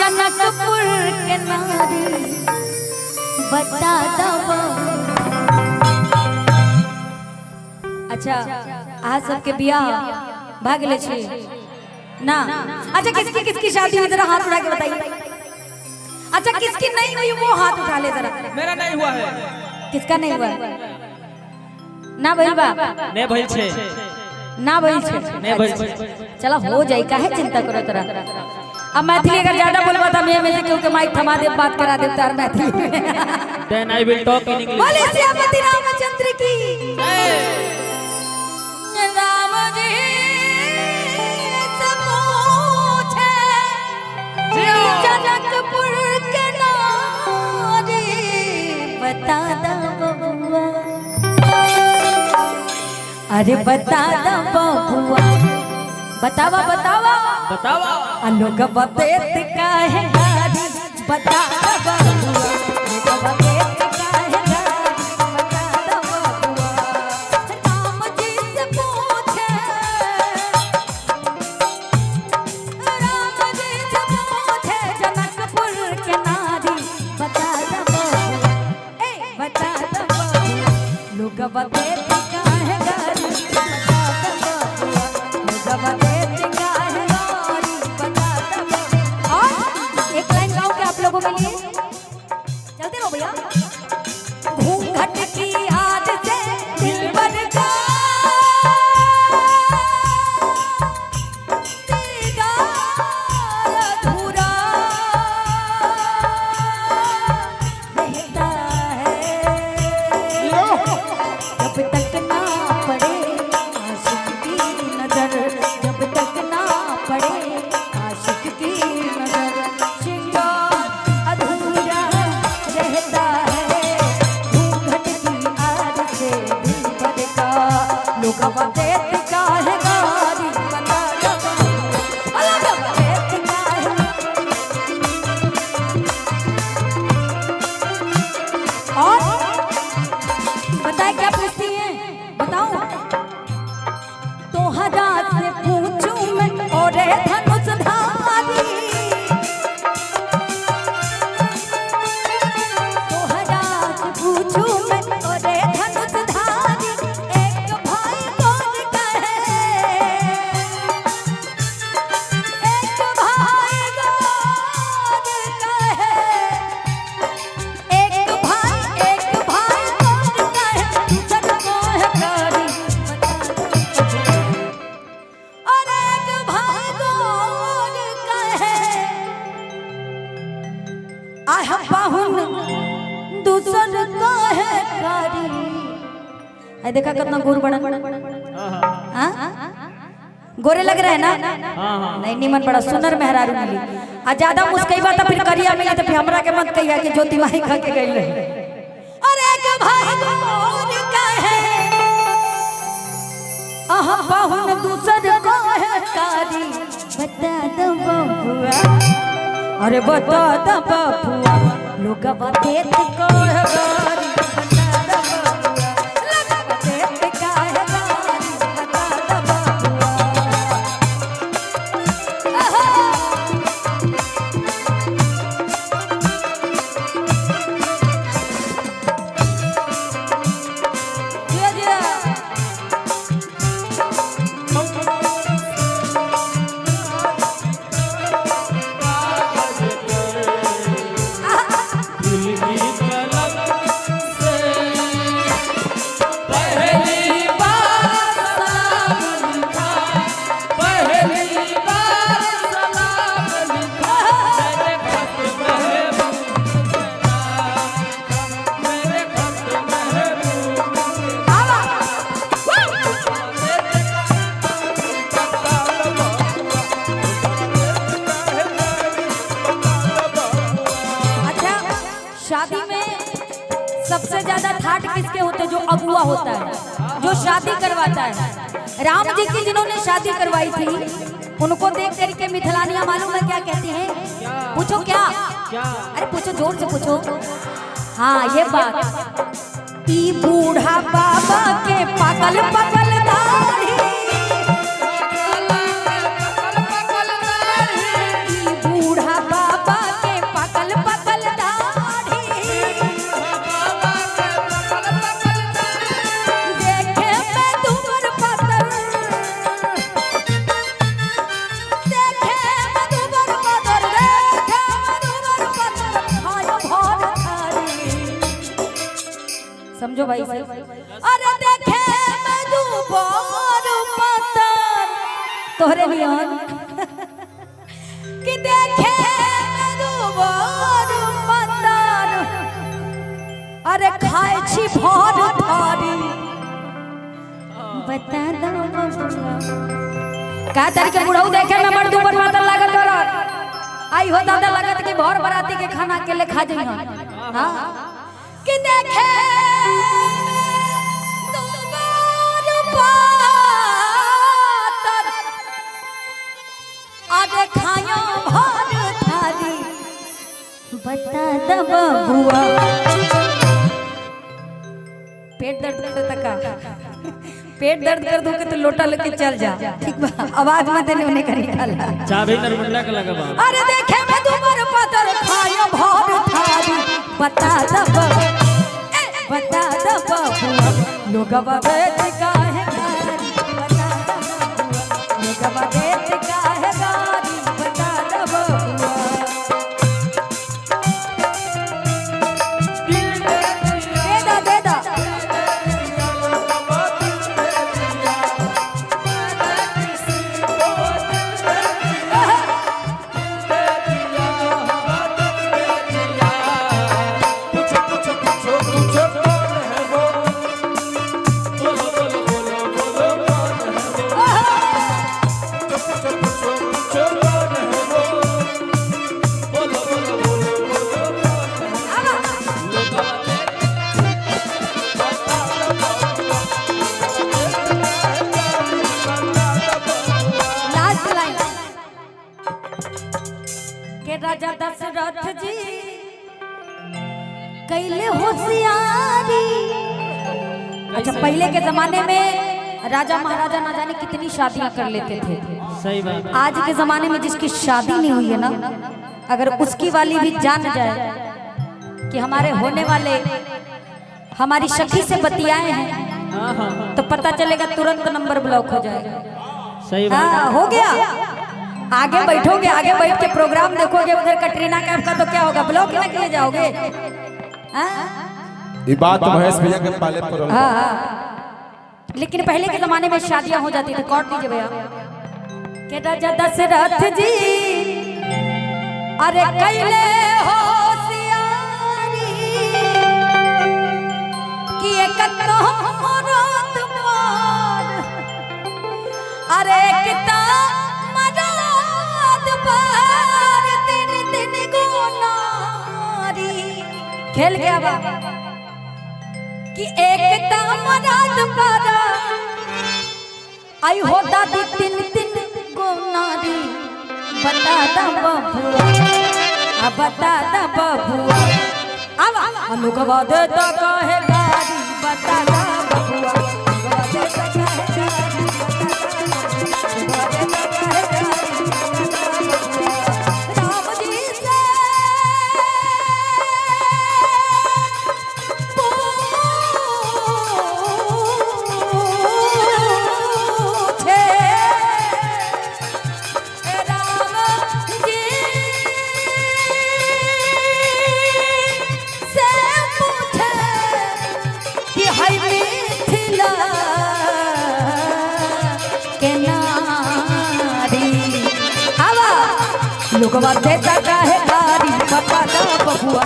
जनकपुर के नारी बता दो। अच्छा आज सबके बियाह भाग ले छी ना। अच्छा किसकी शादी हुई जरा हाथ उठा के बताइए। अच्छा किसकी नहीं हुई वो हाथ उठा ले जरा। मेरा नहीं हुआ है। किसका नहीं हुआ ना भइल बा? नहीं भइल छे ना भइल छे नहीं भइल छे। चला हो जाई काहे चिंता करो तोरा। अब मैथिली अगर ज्यादा बोलबा त मैं में से क्यों के माइक थमा दे बात करा दे तार Maithili. Then I will talk in English. बोले श्रीपति रामचंद्र की राम जी से पूछे जनकपुर के नारी बता दो बबुआ। अरे बता दो बबुआ बतावा बतावा बतावा लोग बतेत काहे गारी बता दो बबुआ। लोग बतेत काहे गारी बता दो बबुआ। राम जी से पूछे जनकपुर के नारी बता दो बबुआ। ए बता दो बबुआ लोग बतेत काहे गारी बता दो बबुआ। लोग बतेत काहे गारी बता दो बबुआ। और एक लाइन गाऊं क्या आप लोगों के लिए? चलते रहो भैया। घूंघट की याद से दिलबर का दीदार अधूरा रहता है जब तक ना पड़े आशिक की नजर। जब तक ना पड़े आशिक की नजर श्रृंगार अधूरा रहता है। घूंघट की आड़ से दिलबर का लोग बतेत काहे गारी बता दो बबुआ। लोग बतेत काहे। और बताए क्या पूछती हैं बताओ। तोहरा से पूछूं मैं और धनुषधारी। तोहरा से पूछूं मैं और धनुषधारी। एक भाई कौन कहे एक भाई कौन कहे। एक भाई कौन कहे सबको है कारी बता दो। और एक भाई कौन कहे आह पाहुन दूसर को है कारी। है देखा कितना गोर बड़ा हाँ गोरे लग रहे हैं ना। नहीं निमन बड़ा सुंदर मेहरारू मिली आ ज्यादा मुस्कैबा तो फिर करिया मिली तो फिर हमरा के मत कहिया कि ज्योति माई खा के गई रही। और एक भाई कौन कहे आह पाहुन दूसर को है कारी बता दो बबुआ। अरे बता दो बबुआ लोग बतेत को है गारी बता दो बबुआ। लोग बतेत काहे गारी बता दो बबुआ। आहा जिया जिया शादी में सबसे ज्यादा ठाट किसके होते? जो अगुआ होता है जो शादी करवाता है। राम जी की जिन्होंने शादी करवाई थी उनको देख करके मिथिलानियां मालूम है क्या कहती हैं? पूछो क्या? अरे पूछो जोर से पूछो। हाँ ये बात ई बूढ़ा बाबा के पागल पागल दाढ़ी। ई बूढ़ा बाबा भाई से। अरे देखे मैं दुबार पत्थर तोहरे नियन कि देखे मैं दुबार पत्थर अरे खाए छी भर थारी बता दो बबुआ का तरीके बुढ़ऊ देखे में मर्द ऊपर मातल लागत और आई हो दादा लागत कि भर बराती के खाना के ले खा जइहन हां कि देखे दुबार पातर आदे खाया भर थारी बता द बबुआ पेट दर्द करता का पेट दर्द कर दो के तो लोटा लेके चल जा ठीक बा आवाज मत देने उन्हें कर निकाला चाबी नरमुंडा का लगा बा अरे देखे मैं तुम्हार पातर खाया भर थारी बता दब बता दब लोगवा बेच काहे गारी बता दब लोगवा बेच काहे गारी बता दब दे दा राजा दशरथ जी कैले होशियारी। अच्छा पहले के जमाने में राजा महाराजा ना जाने कितनी शादियां कर लेते थे। सही बात। आज के जमाने में जिसकी शादी नहीं हुई है ना, अगर उसकी वाली भी जान जाए कि हमारे होने वाले हमारी सखी से बतियाए हैं तो पता चलेगा तुरंत नंबर ब्लॉक हो जाएगा। सही बात। हो गया। आगे बैठोगे, आगे बैठ के प्रोग्राम देखोगे, उधर कटरीना कैफ का तो क्या होगा, ब्लॉक ना किए जाओगे। ये बात महेश भैया के पाले पर। लेकिन पहले के जमाने में शादियां हो जाती थी। कौन दीजिए भैया के राजा दशरथ जी अरे कैले होशियारी कि एक कहमरत पर अरे किता मदद पर तीन तीन गोनारी खेल गया बा कि एक मदद पर आई होता थी तीन तीन गोनारी। बता दा बबुआ, बता दा बबुआ, अब अनुगवा देता काहे गारी। बता दा बबुआ, अनुगवा देता काहे गारी। अनुगवा देता काहे गारी। राम जी से लोगवा देता काहे गारी। बता दा बबुआ।